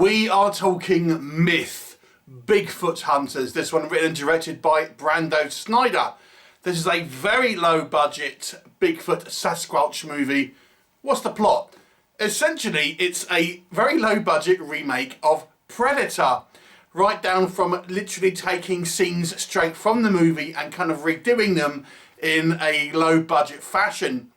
We are talking myth, Bigfoot Hunters. This one written and directed by Brando Snyder. This is a very low budget Bigfoot Sasquatch movie. What's the plot? Essentially, it's a very low budget remake of Predator. Right down from literally taking scenes straight from the movie and kind of redoing them in a low budget fashion.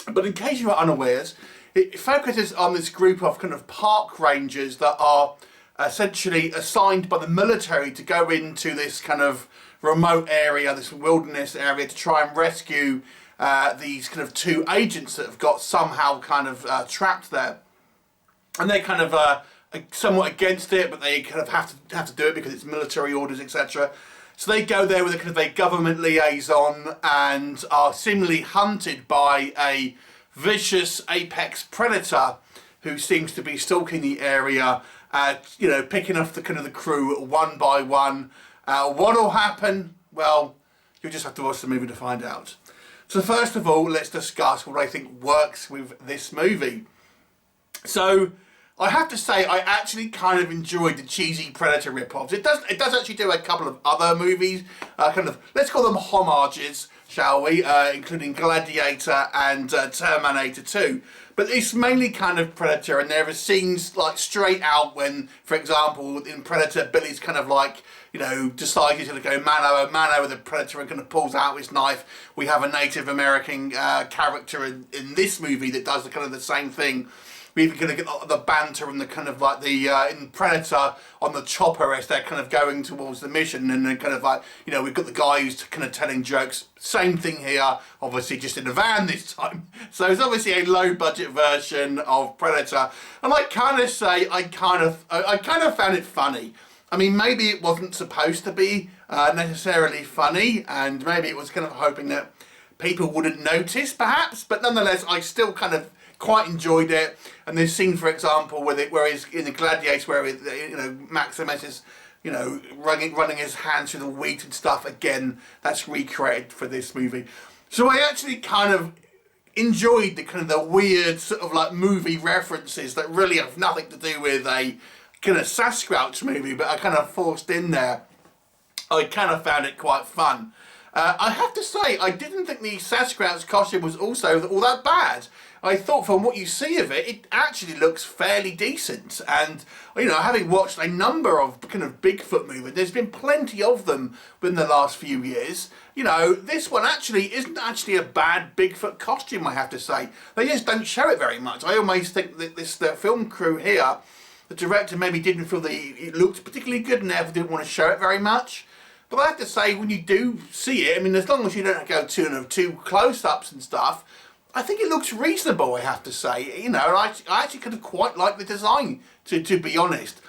But in case you are unawares, it focuses on this group of kind of park rangers that are essentially assigned by the military to go into this kind of remote area, this wilderness area, to try and rescue these kind of two agents that have got somehow kind of trapped there. And they kind of somewhat against it, but they kind of have to do it because it's military orders, etc. So they go there with a kind of a government liaison and are seemingly hunted by a vicious apex predator who seems to be stalking the area, you know, picking off the kind of the crew one by one. What'll happen? Well, you'll just have to watch the movie to find out. So first of all, let's discuss what I think works with this movie. So I have to say, I actually kind of enjoyed the cheesy Predator rip-offs. It does actually do a couple of other movies, kind of, let's call them homages, shall we, including Gladiator and Terminator 2. But it's mainly kind of Predator, and there are scenes like straight out when, for example, in Predator, Billy's kind of like, you know, decides he's going to go mano a mano with the Predator and kind of pulls out his knife. We have a Native American character in this movie that does kind of the same thing. We're even going to get the banter and the kind of like the, in Predator on the chopper as they're kind of going towards the mission, and then kind of like, you know, we've got the guy who's kind of telling jokes. Same thing here, obviously just in a van this time. So it's obviously a low budget version of Predator. And I kind of say, I kind of found it funny. I mean, maybe it wasn't supposed to be necessarily funny, and maybe it was kind of hoping that people wouldn't notice perhaps, but nonetheless, I still kind of quite enjoyed it. And this scene, for example, where he's in the Gladiator, where you know, Maximus is, you know, running his hands through the wheat and stuff. Again, that's recreated for this movie. So I actually kind of enjoyed the kind of the weird sort of like movie references that really have nothing to do with a kind of Sasquatch movie, but I kind of forced in there. I kind of found it quite fun. I have to say, I didn't think the Sasquatch costume was also all that bad. I thought from what you see of it, it actually looks fairly decent. And, you know, having watched a number of kind of Bigfoot movies, there's been plenty of them within the last few years. You know, this one actually isn't actually a bad Bigfoot costume, I have to say. They just don't show it very much. I almost think that the film crew here, the director maybe didn't feel that it looked particularly good and therefore didn't want to show it very much. But I have to say, when you do see it, I mean, as long as you don't go too close-ups and stuff, I think it looks reasonable, I have to say. You know, I actually kind of quite like the design, to be honest.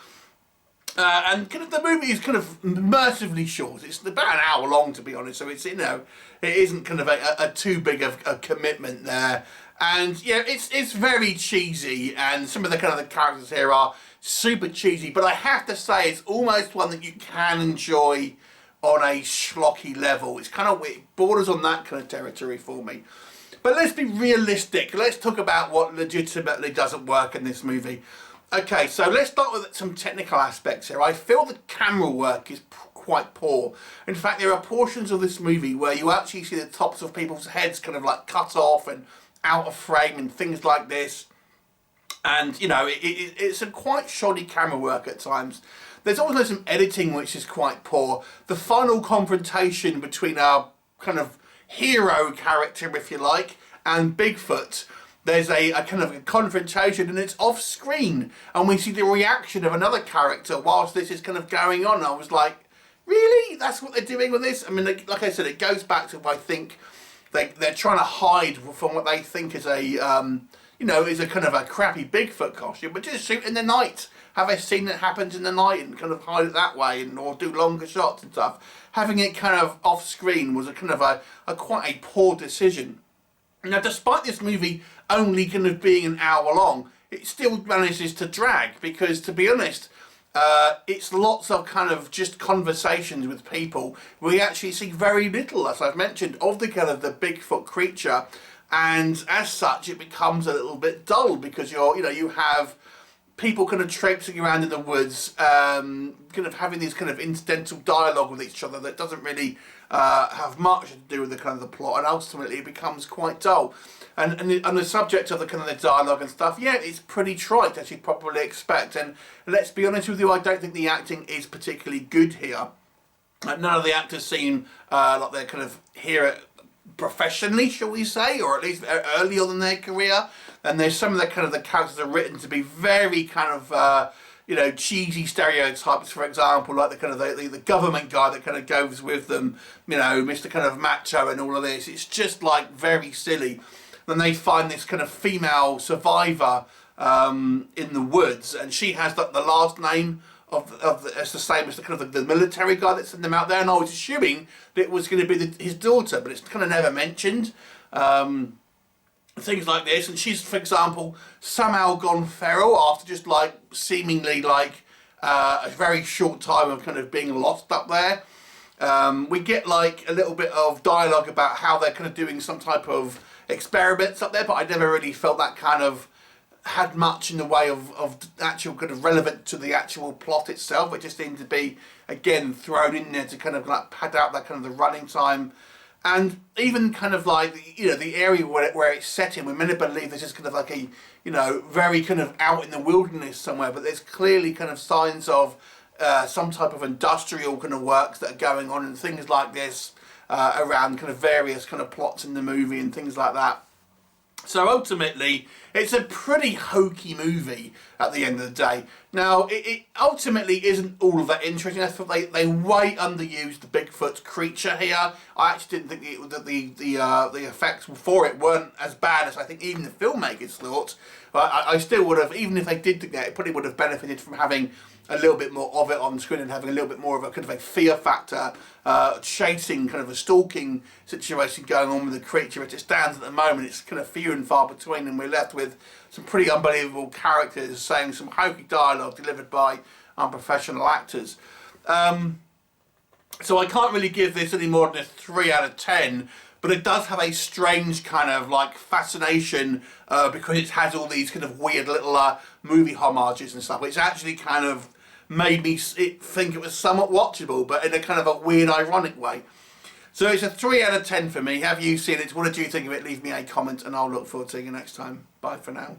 And kind of the movie is kind of mercifully short. It's about an hour long, to be honest. So it's, you know, it isn't kind of a too big of a commitment there. And yeah, it's very cheesy, and some of the kind of the characters here are super cheesy. But I have to say, it's almost one that you can enjoy on a schlocky level. It's kind of, it borders on that kind of territory for me. But let's be realistic. Let's talk about what legitimately doesn't work in this movie. Okay, so let's start with some technical aspects here. I feel the camera work is quite poor. In fact, there are portions of this movie where you actually see the tops of people's heads kind of like cut off and out of frame and things like this. And, you know, it's a quite shoddy camera work at times. There's also some editing which is quite poor. The final confrontation between our kind of hero character, if you like, and Bigfoot, there's a kind of a confrontation, and it's off screen, and we see the reaction of another character whilst this is kind of going on. I was like, really? That's what they're doing with this? I mean, like I said, it goes back to, I think, they're trying to hide from what they think is a, you know, is a kind of a crappy Bigfoot costume, but just shoot in the night. Have a scene that happens in the night and kind of hide it that way, and or do longer shots and stuff. Having it kind of off screen was a kind of a quite a poor decision. Now, despite this movie only kind of being an hour long, it still manages to drag, because, to be honest, it's lots of kind of just conversations with people. We actually see very little, as I've mentioned, of the kind of the Bigfoot creature, and as such, it becomes a little bit dull, because you have people kind of traipsing around in the woods, kind of having these kind of incidental dialogue with each other that doesn't really have much to do with the kind of the plot, and ultimately it becomes quite dull. And on the subject of the kind of the dialogue and stuff, yeah, it's pretty trite as you'd probably expect. And let's be honest with you, I don't think the acting is particularly good here. None of the actors seem like they're kind of here professionally, shall we say, or at least early on in their career. And there's some of the kind of the characters are written to be very kind of you know, cheesy stereotypes. For example, like the kind of the government guy that kind of goes with them, you know, Mr. kind of macho and all of this. It's just like very silly. Then they find this kind of female survivor in the woods, and she has the last name it's the same as the kind of the military guy that sent them out there, and I was assuming that it was going to be his daughter, but it's kind of never mentioned. Things like this, and she's, for example, somehow gone feral after just like seemingly like a very short time of kind of being lost up there. We get like a little bit of dialogue about how they're kind of doing some type of experiments up there, but I never really felt that kind of had much in the way of actual kind of relevant to the actual plot itself. It just seemed to be, again, thrown in there to kind of like pad out that kind of the running time. And even kind of like, you know, the area where it's set in, we're meant to believe this is kind of like a, you know, very kind of out in the wilderness somewhere, but there's clearly kind of signs of some type of industrial kind of works that are going on and things like this around kind of various kind of plots in the movie and things like that. So ultimately, it's a pretty hokey movie at the end of the day. Now, it ultimately isn't all of that interesting. I thought they way underused the Bigfoot creature here. I actually didn't think that the effects for it weren't as bad as I think even the filmmakers thought. But I still would have, even if they did do that, it probably would have benefited from having a little bit more of it on screen and having a little bit more of a kind of a fear factor, chasing kind of a stalking situation going on with the creature. As it stands at the moment, it's kind of few and far between, and we're left with some pretty unbelievable characters saying some hokey dialogue delivered by unprofessional actors. So I can't really give this any more than a 3 out of 10, but it does have a strange kind of like fascination because it has all these kind of weird little movie homages and stuff, which actually kind of made me think it was somewhat watchable, but in a kind of a weird, ironic way. So it's a 3 out of 10 for me. Have you seen it? What did you think of it? Leave me a comment and I'll look forward to seeing you next time. Bye for now.